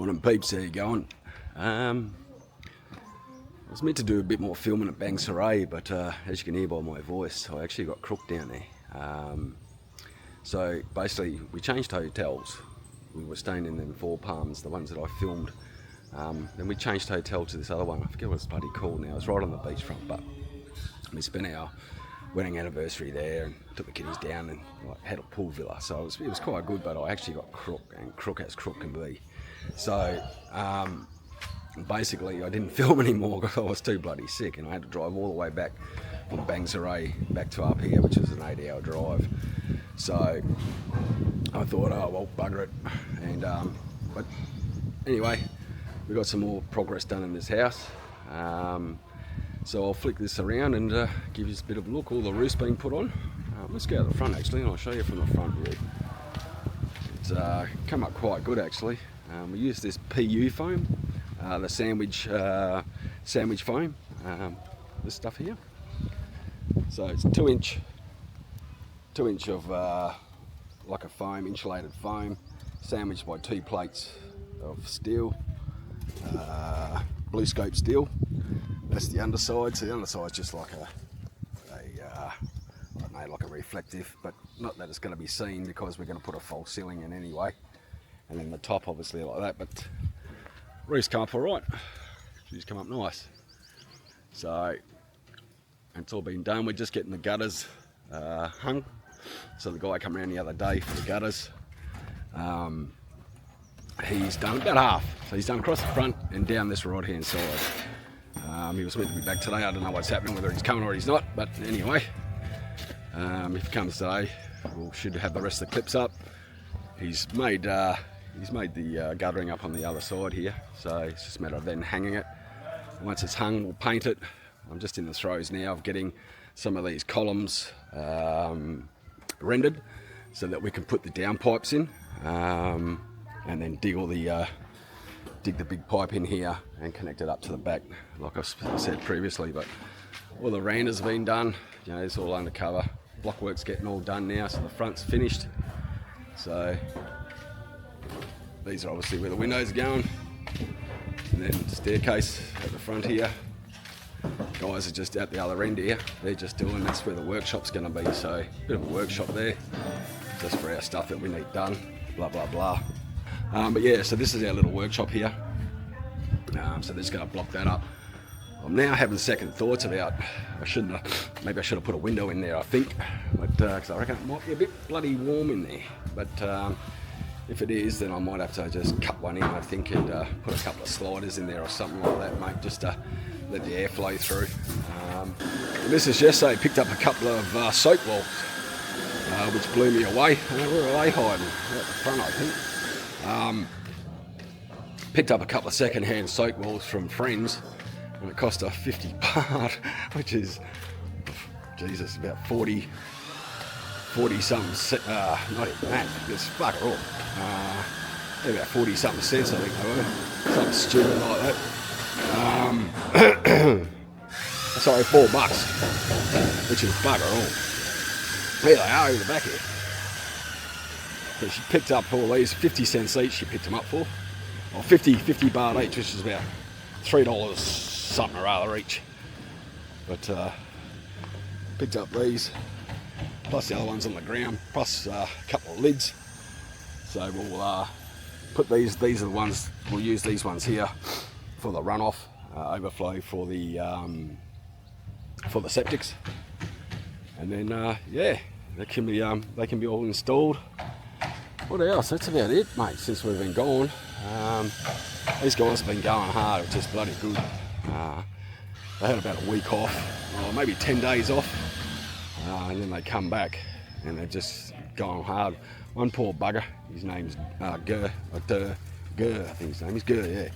Morning peeps, how you going? I was meant to do a bit more filming at Bangsaray, but as you can hear by my voice, I actually got crook down there. So basically we changed hotels. We were staying in them Four Palms, the ones that I filmed. Then we changed hotel to this other one. I forget what it's bloody called now. It's right on the beachfront, but we spent our wedding anniversary there and took the kiddies down and had a pool villa. So it was quite good, but I actually got crook, and crook as crook can be. So basically I didn't film anymore because I was too bloody sick, and I had to drive all the way back from Bangsaray back to up here, which was an 8-hour drive. So I thought, oh well, bugger it. And but anyway, we got some more progress done in this house. So I'll flick this around and give you a bit of a look. All the roof's been put on. Let's go to the front actually, and I'll show you from the front view. It's come up quite good actually. We used this PU foam, the sandwich foam, this stuff here. So it's 2 inch of like a foam, insulated foam, sandwiched by 2 plates of steel, blue scope steel. That's the underside. So the underside's just like I don't know, like a reflective, but not that it's going to be seen because we're going to put a false ceiling in anyway. And then the top obviously like that, but roof's come up all right. She's come up nice. So it's all been done. We're just getting the gutters hung. So the guy came around the other day for the gutters. He's done about half. So he's done across the front and down this right hand side. He was meant to be back today. I don't know what's happening, whether he's coming or he's not, but anyway, if he comes today, we should have the rest of the clips up. He's made the guttering up on the other side here, so it's just a matter of then hanging it. Once it's hung, we'll paint it. I'm just in the throes now of getting some of these columns rendered so that we can put the downpipes in, and then dig the big pipe in here and connect it up to the back, like I said previously. But all the randers have been done, you know, it's all undercover. Blockwork's getting all done now, so the front's finished. So these are obviously where the windows are going, and then the staircase at the front here. Guys are just out the other end here, they're just doing, that's where the workshop's going to be. So a bit of a workshop there, just for our stuff that we need done, blah blah blah. But yeah, so this is our little workshop here. So they're just going to block that up. I'm now having second thoughts about, maybe I should have put a window in there, I think, but because I reckon it might be a bit bloody warm in there. But if it is, then I might have to just cut one in, I think, and put a couple of sliders in there or something like that, mate, just to let the air flow through. And this is yesterday, picked up a couple of soap walls, which blew me away. Where are they hiding? Out the front, I think. Picked up a couple of second-hand soap walls from friends, and it cost a 50 baht, which is, Jesus, about 40 something, not even that, it's fucker all. About 40 something cents, I think they were. Something stupid like that. Sorry, $4, which is bugger all. There they are over the back here. So she picked up all these, 50 cents each she picked them up for. Or 50 baht each, which is about $3 something or other each. But picked up these, plus the other ones on the ground, plus a couple of lids. So we'll put these are the ones, we'll use these ones here for the runoff, overflow for the septics. And then yeah, they can be all installed. What else? That's about it, mate, since we've been gone. These guys have been going hard, which is bloody good. They had about a week off, or maybe 10 days off, and then they come back and they're just going hard. One poor bugger, his name's Gur, I think his name is Gur, yeah.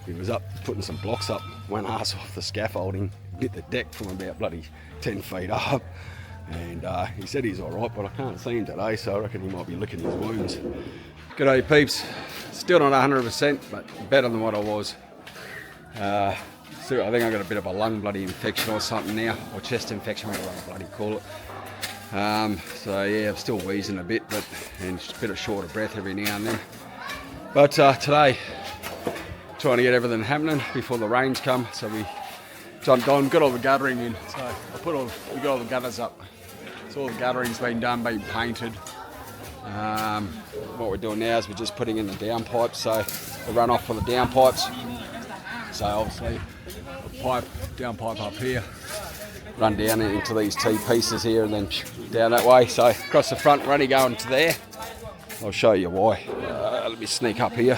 He was up putting some blocks up, one arse off the scaffolding, bit the deck from about bloody 10 feet up. And he said he's alright, but I can't see him today, so I reckon he might be licking his wounds. G'day peeps, still not 100%, but better than what I was. So I think I got a bit of a lung bloody infection or something now, or chest infection, whatever I bloody call it. So yeah, I'm still wheezing a bit, and a bit of short of breath every now and then. But today, trying to get everything happening before the rains come. So we jumped on, got all the guttering in. So we got all the gutters up. So all the guttering's been done, been painted. What we're doing now is we're just putting in the downpipes, so the runoff for the downpipes. So obviously a downpipe up here, run down into these T pieces here and then down that way. So across the front, running going to there. I'll show you why. Let me sneak up here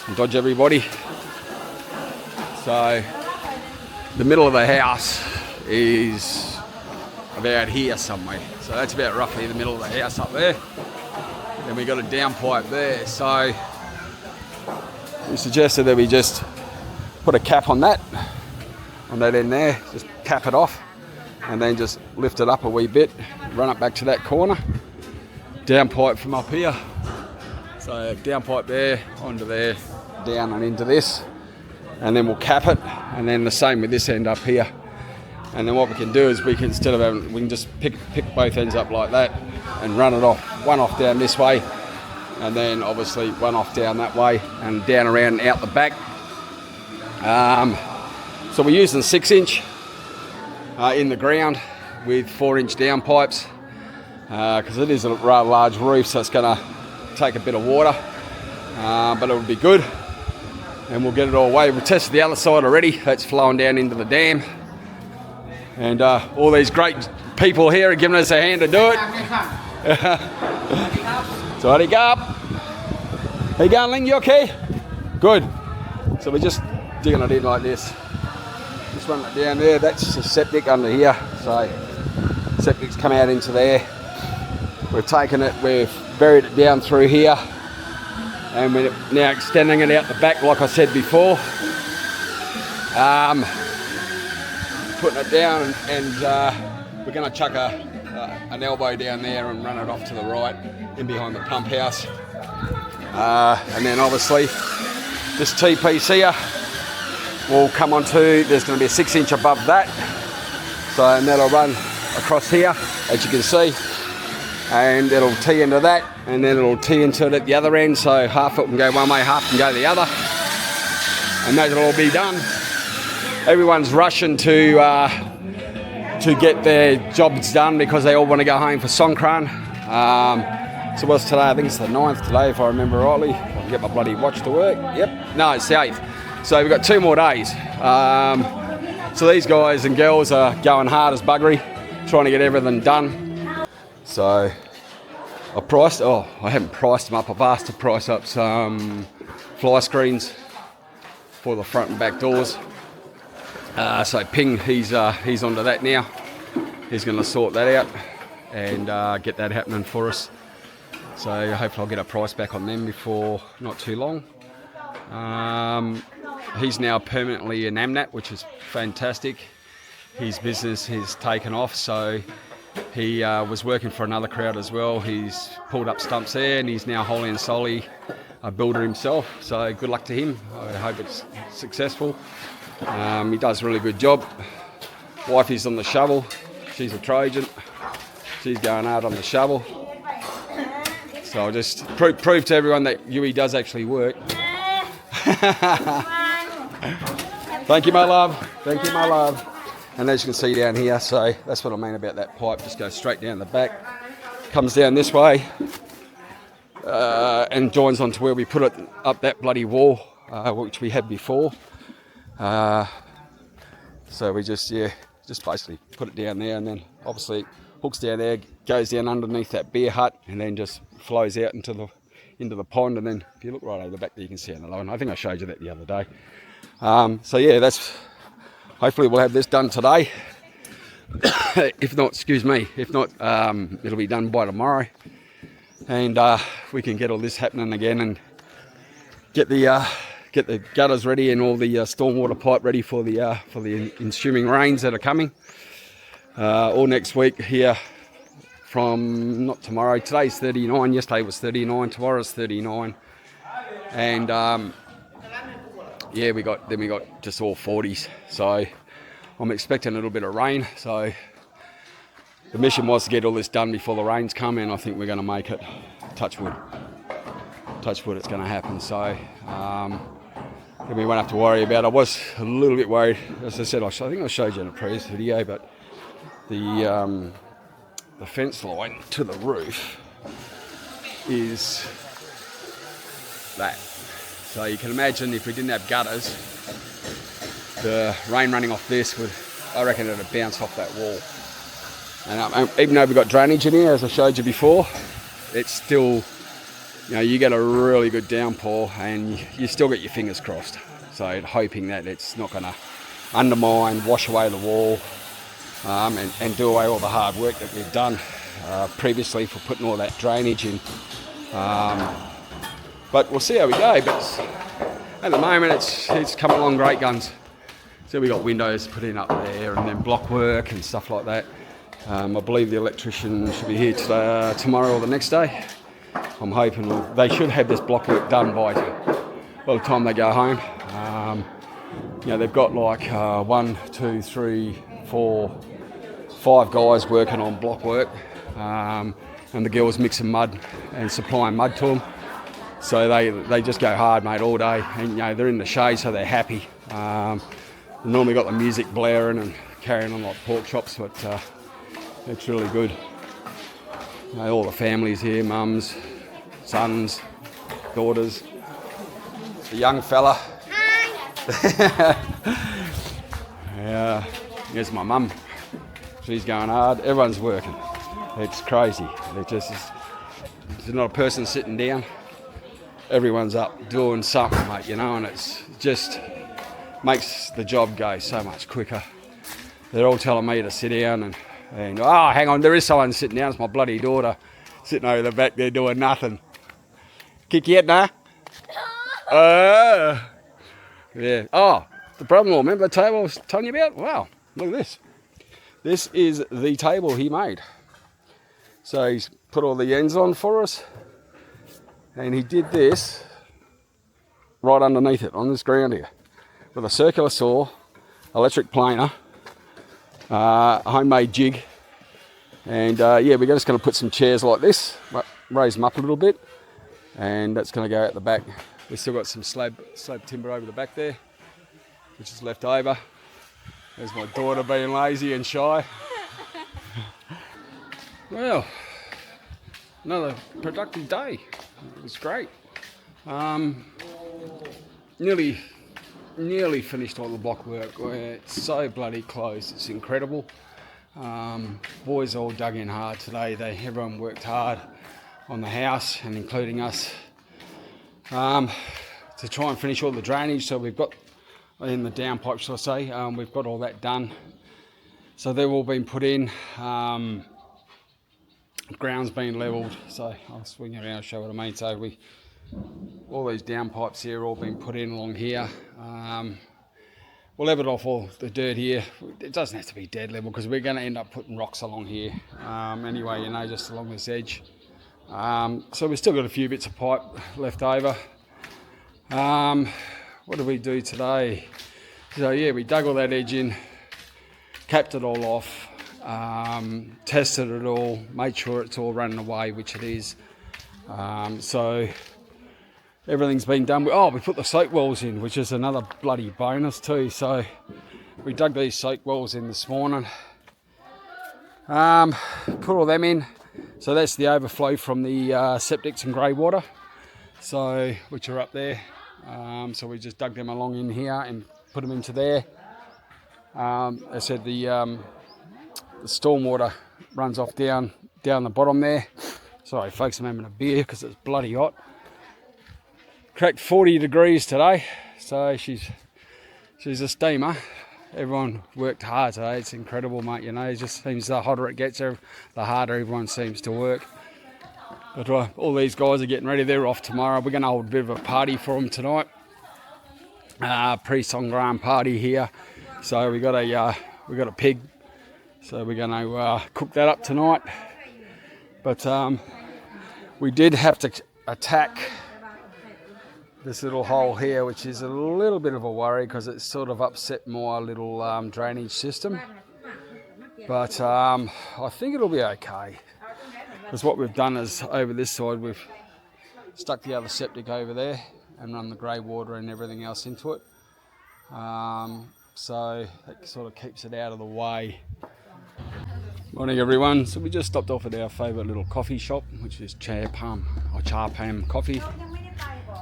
and dodge everybody. So the middle of the house is about here somewhere. So that's about roughly the middle of the house up there. Then we got a downpipe there. So we suggested that we just put a cap on that end there, just cap it off, and then just lift it up a wee bit, run it back to that corner, downpipe from up here. So downpipe there, onto there, down and into this, and then we'll cap it, and then the same with this end up here. And then what we can do is we can just pick both ends up like that and run it off, one off down this way, and then obviously one off down that way and down around and out the back. So we're using 6-inch in the ground with 4-inch downpipes because it is a rather large roof, so it's going to take a bit of water, but it'll be good, and we'll get it all away. We've tested the other side already. That's flowing down into the dam, and all these great people here are giving us a hand to do it. So how do you go up? How you going, Ling? You okay? Good. So we're just digging it in like this. Just run it down there. That's the septic under here. So septic's come out into there. We've taken it, we've buried it down through here, and we're now extending it out the back like I said before. Putting it down, and we're going to chuck an elbow down there and run it off to the right in behind the pump house. And then obviously this T-piece here will come onto, there's going to be a 6-inch above that, so, and that'll run across here as you can see, and it'll tee into that, and then it'll tee into it at the other end, so half it can go one way, half can go the other, and that'll all be done. Everyone's rushing to get their jobs done because they all want to go home for Songkran. So what's today? I think it's the 9th today, if I remember rightly. I can get my bloody watch to work. Yep. No, it's the 8th. So we've got 2 more days. So these guys and girls are going hard as buggery, trying to get everything done. So I haven't priced them up. I've asked to price up some fly screens for the front and back doors. So Ping, he's onto that now. He's going to sort that out and get that happening for us. So hopefully I'll get a price back on them before not too long. He's now permanently in AMNAT, which is fantastic. His business has taken off, so he was working for another crowd as well. He's pulled up stumps there, and he's now wholly and solely a builder himself. So good luck to him. I hope it's successful. He does a really good job. Wifey's on the shovel. She's a Trojan. She's going hard on the shovel. So I'll just prove to everyone that Yui does actually work. Thank you, my love. Thank you, my love. And as you can see down here, so that's what I mean about that pipe. Just goes straight down the back, comes down this way, and joins onto where we put it up that bloody wall, which we had before. So we just basically put it down there, and then obviously hooks down there, goes down underneath that beer hut, and then just flows out into the pond. And then if you look right over the back there, you can see it on the low one. I think I showed you that the other day. So yeah, hopefully we'll have this done today. If not, it'll be done by tomorrow, and we can get all this happening again and get the gutters ready and all the stormwater pipe ready for the ensuing rains that are coming all next week here. From not tomorrow, today's 39, yesterday was 39, tomorrow's 39, and yeah, we got just all 40s. So I'm expecting a little bit of rain. So the mission was to get all this done before the rains come, and I think we're going to make it. Touch wood, it's going to happen. So we won't have to worry about it. I was a little bit worried, as I said, I think I showed you in a previous video, but the fence line to the roof is that. So you can imagine if we didn't have gutters, the rain running off this would, I reckon it'd bounce off that wall. And even though we've got drainage in here, as I showed you before, it's still, you get a really good downpour and you still get your fingers crossed. So hoping that it's not going to undermine, wash away the wall, and do away all the hard work that we've done previously for putting all that drainage in. But we'll see how we go. But at the moment, it's coming along great guns. So we got windows put in up there, and then block work and stuff like that. I believe the electrician should be here today, tomorrow or the next day. I'm hoping they should have this block work done by the time they go home. They've got like 1, 2, 3, 4, 5 guys working on block work, and the girls mixing mud and supplying mud to them. So they just go hard, mate, all day, and they're in the shade, so they're happy. They normally got the music blaring and carrying on like pork chops, but it's really good. All the families here, mums, sons, daughters. The young fella. Yeah, here's my mum. She's going hard. Everyone's working. It's crazy. There's not a person sitting down. Everyone's up doing something, mate, and it's just makes the job go so much quicker. They're all telling me to sit down and oh, hang on, there is someone sitting down. It's my bloody daughter sitting over the back there doing nothing. Kick you out, nah? Yeah. Oh, the brother-in-law, remember the table I was telling you about? Wow, look at this. This is the table he made. So he's put all the ends on for us, and he did this right underneath it on this ground here with a circular saw, electric planer, a homemade jig, and we're just going to put some chairs like this, raise them up a little bit, and that's going to go out the back. We've still got some slab timber over the back there, which is left over. There's my daughter being lazy and shy. Well, another productive day. It was great. Nearly finished all the block work. It's so bloody close. It's incredible. Boys all dug in hard today. Everyone worked hard on the house, and including us, to try and finish all the drainage. So we've got in the downpipe, shall I say, we've got all that done. So they've all been put in. Ground's been levelled. So I'll swing it around and show what I mean. So all these downpipes here all been put in along here. We'll level off all the dirt here. It doesn't have to be dead level because we're going to end up putting rocks along here. Anyway, just along this edge. So we've still got a few bits of pipe left over. What did we do today? So we dug all that edge in, capped it all off, tested it all, made sure it's all running away, which it is. So everything's been done. We put the soak wells in, which is another bloody bonus too. So we dug these soak wells in this morning, put all them in. So that's the overflow from the septics and grey water, which are up there. So we just dug them along in here and put them into there. I said the stormwater runs off down the bottom there. Sorry folks, I'm having a beer because it's bloody hot. Cracked 40 degrees today, so she's a steamer. Everyone worked hard today. It's incredible, mate. It just seems the hotter it gets, the harder everyone seems to work. But all these guys are getting ready. They're off tomorrow. We're going to hold a bit of a party for them tonight. Pre-Songkran party here. So we got a pig. So we're going to cook that up tonight. But we did have to attack this little hole here, which is a little bit of a worry because it's sort of upset my little drainage system. But I think it'll be okay. Because what we've done is over this side, we've stuck the other septic over there. and run the grey water and everything else into it. So that sort of keeps it out of the way. Morning everyone. So we just stopped off at our favourite little coffee shop, which is Cha Pam Coffee.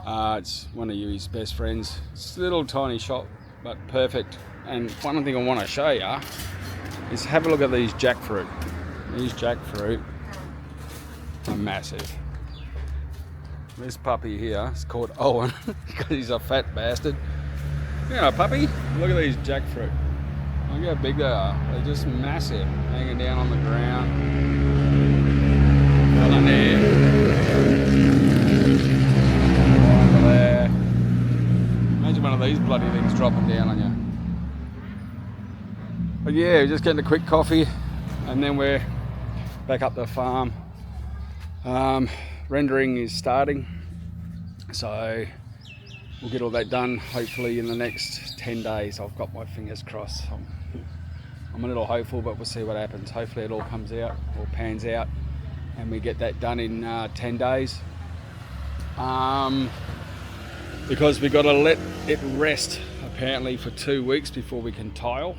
It's one of Yui's best friends. It's a little tiny shop, but perfect. And one thing I want to show you is have a look at these jackfruit. These jackfruit are massive. This puppy here is called Owen because he's a fat bastard. You know, puppy, look at these jackfruit. Look how big they are. They're just massive, hanging down on the ground. One there. One over there. Imagine one of these bloody things dropping down on you. But yeah, we're just getting a quick coffee, and then we're back up the farm. Rendering is starting, so we'll get all that done hopefully in the next 10 days. I've got my fingers crossed. I'm a little hopeful, but we'll see what happens. Hopefully it all comes out, all pans out, and we get that done in 10 days. Because we've got to let it rest apparently for 2 weeks before we can tile.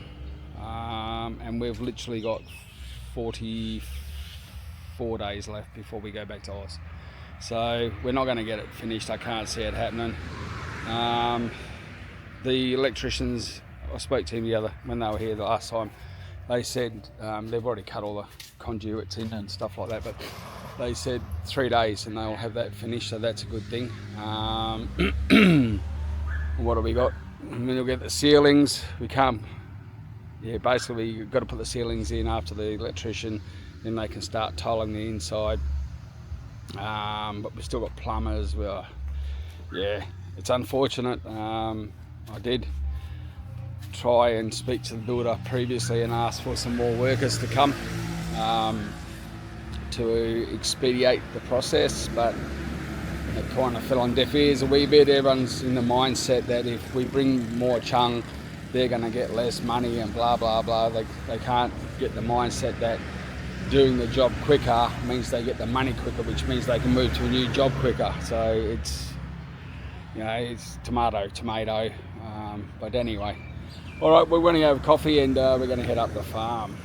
And we've literally got 44 days left before we go back to Oz. So we're not going to get it finished. I can't see it happening. The electricians, I spoke to him when they were here the last time, they said they've already cut all the conduits in and stuff like that, but they said 3 days and they'll have that finished, so that's a good thing. What have we got? And then we'll get the ceilings. We can't, basically you've got to put the ceilings in after the electrician, then they can start tiling the inside. But we've still got plumbers. It's unfortunate. I did try and speak to the builder previously and ask for some more workers to come to expedite the process, but it kind of fell on deaf ears a wee bit. Everyone's in the mindset that if we bring more chung, they're going to get less money and blah blah blah. They can't get the mindset that doing the job quicker means they get the money quicker, which means they can move to a new job quicker. So it's, it's tomato. But anyway, all right, we're going to have coffee and we're going to head up the farm.